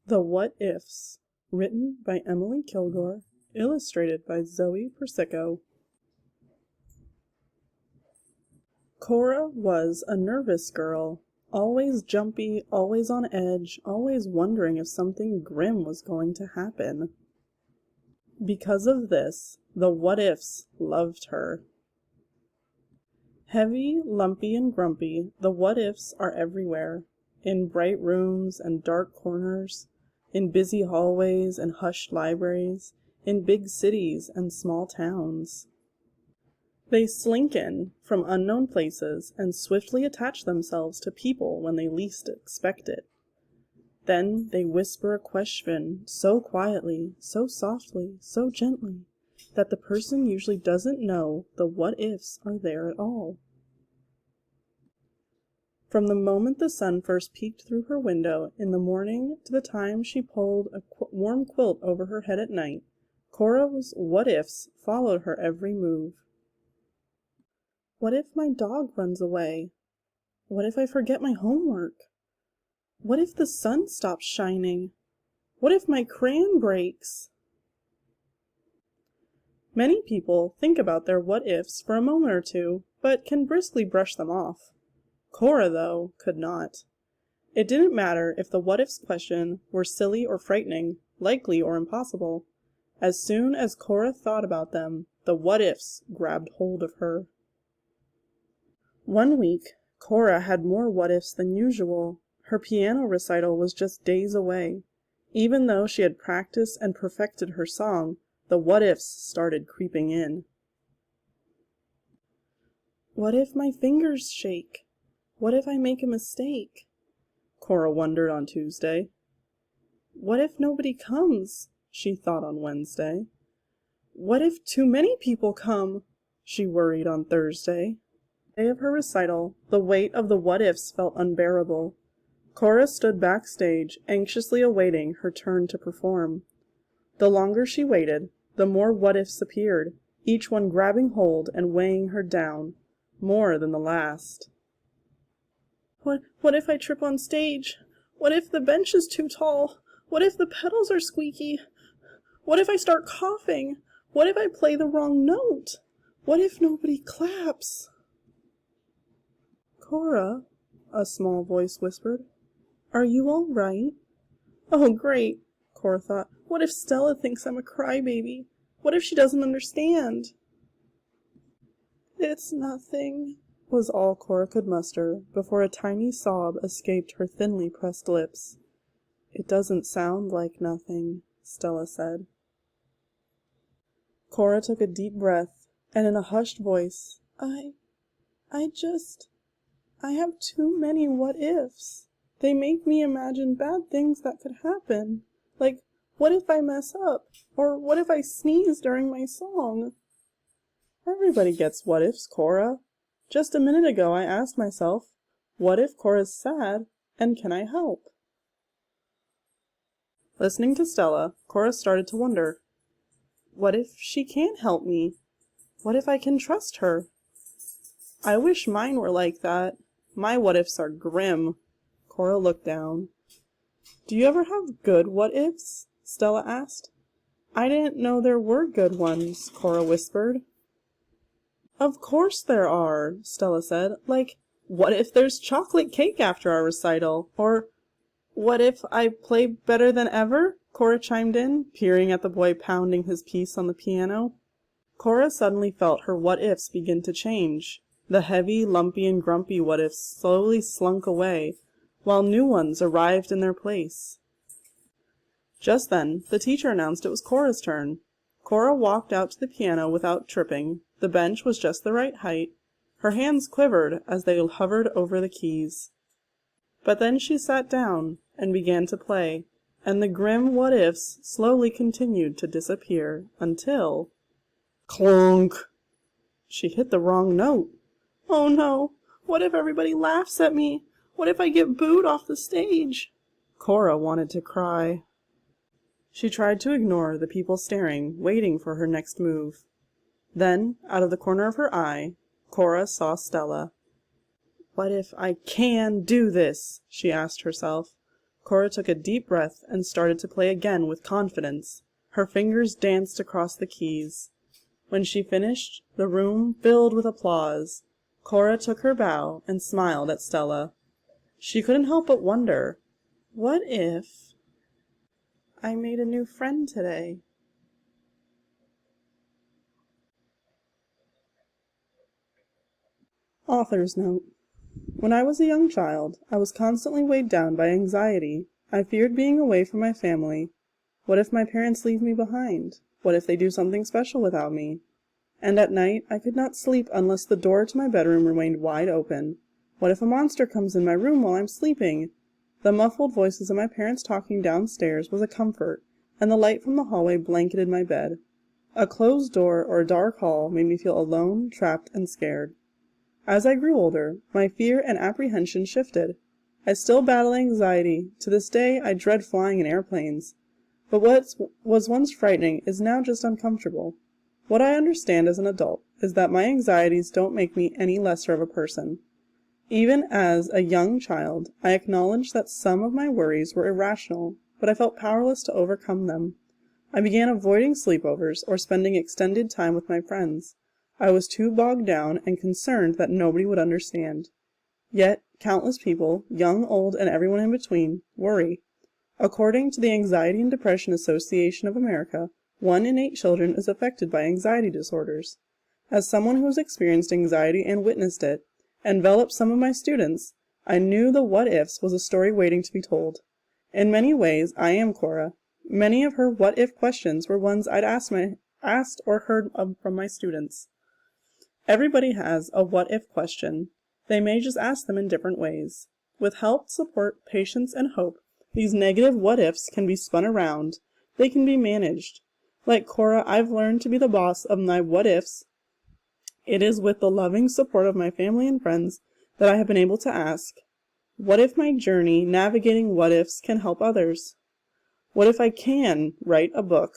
The What-Ifs, written by Emily Kilgore, illustrated by Zoe Persico. Cora was a nervous girl, always jumpy, always on edge, always wondering if something grim was going to happen. Because of this, the What-Ifs loved her. Heavy, lumpy, and grumpy, the What-Ifs are everywhere, in bright rooms and dark corners, in busy hallways and hushed libraries, in big cities and small towns. They slink in from unknown places and swiftly attach themselves to people when they least expect it. Then they whisper a question so quietly, so softly, so gently, that the person usually doesn't know the what-ifs are there at all. From the moment the sun first peeked through her window in the morning to the time she pulled a warm quilt over her head at night, Cora's what-ifs followed her every move. What if my dog runs away? What if I forget my homework? What if the sun stops shining? What if my crayon breaks? Many people think about their what-ifs for a moment or two, but can briskly brush them off. Cora, though, could not. It didn't matter if the what-ifs question were silly or frightening, likely or impossible. As soon as Cora thought about them, the what-ifs grabbed hold of her. One week, Cora had more what-ifs than usual. Her piano recital was just days away. Even though she had practiced and perfected her song, the what-ifs started creeping in. What if my fingers shake? What if I make a mistake? Cora wondered on Tuesday. What if nobody comes? She thought on Wednesday. What if too many people come? She worried on Thursday. The day of her recital, the weight of the what-ifs felt unbearable. Cora stood backstage, anxiously awaiting her turn to perform. The longer she waited, the more what-ifs appeared, each one grabbing hold and weighing her down, more than the last. What if I trip on stage? What if the bench is too tall? What if the pedals are squeaky? What if I start coughing? What if I play the wrong note? What if nobody claps? Cora, a small voice whispered, are you all right? Oh, great, Cora thought. What if Stella thinks I'm a crybaby? What if she doesn't understand? It's nothing, was all Cora could muster before a tiny sob escaped her thinly pressed lips. It doesn't sound like nothing, Stella said. Cora took a deep breath, and in a hushed voice, I have too many what-ifs. They make me imagine bad things that could happen. Like, what if I mess up? Or what if I sneeze during my song? Everybody gets what-ifs, Cora. Just a minute ago I asked myself, what if Cora's sad, and can I help? Listening to Stella, Cora started to wonder, what if she can't help me? What if I can trust her? I wish mine were like that. My what-ifs are grim. Cora looked down. Do you ever have good what-ifs? Stella asked. I didn't know there were good ones, Cora whispered. Of course there are, Stella said. Like, what if there's chocolate cake after our recital? Or, what if I play better than ever? Cora chimed in, peering at the boy pounding his piece on the piano. Cora suddenly felt her what-ifs begin to change. The heavy, lumpy, and grumpy what-ifs slowly slunk away, while new ones arrived in their place. Just then, the teacher announced it was Cora's turn. Cora walked out to the piano without tripping. The bench was just the right height. Her hands quivered as they hovered over the keys. But then she sat down and began to play, and the grim what-ifs slowly continued to disappear until... Clunk! She hit the wrong note. Oh no! What if everybody laughs at me? What if I get booed off the stage? Cora wanted to cry. She tried to ignore the people staring, waiting for her next move. Then, out of the corner of her eye, Cora saw Stella. What if I can do this? She asked herself. Cora took a deep breath and started to play again with confidence. Her fingers danced across the keys. When she finished, the room filled with applause. Cora took her bow and smiled at Stella. She couldn't help but wonder, what if I made a new friend today? Author's note. When I was a young child, I was constantly weighed down by anxiety. I feared being away from my family. What if my parents leave me behind? What if they do something special without me? And at night, I could not sleep unless the door to my bedroom remained wide open. What if a monster comes in my room while I'm sleeping? The muffled voices of my parents talking downstairs was a comfort, and the light from the hallway blanketed my bed. A closed door or a dark hall made me feel alone, trapped, and scared. As I grew older, my fear and apprehension shifted. I still battle anxiety. To this day, I dread flying in airplanes. But what was once frightening is now just uncomfortable. What I understand as an adult is that my anxieties don't make me any lesser of a person. Even as a young child, I acknowledged that some of my worries were irrational, but I felt powerless to overcome them. I began avoiding sleepovers or spending extended time with my friends. I was too bogged down and concerned that nobody would understand. Yet, countless people, young, old, and everyone in between, worry. According to the Anxiety and Depression Association of America, 1 in 8 children is affected by anxiety disorders. As someone who has experienced anxiety and witnessed it, and developed some of my students, I knew the what-ifs was a story waiting to be told. In many ways, I am Cora. Many of her what-if questions were ones I'd asked or heard from my students. Everybody has a what-if question. They may just ask them in different ways. With help, support, patience, and hope, these negative what-ifs can be spun around. They can be managed. Like Cora, I've learned to be the boss of my what-ifs. It is with the loving support of my family and friends that I have been able to ask, what if my journey navigating what-ifs can help others? What if I can write a book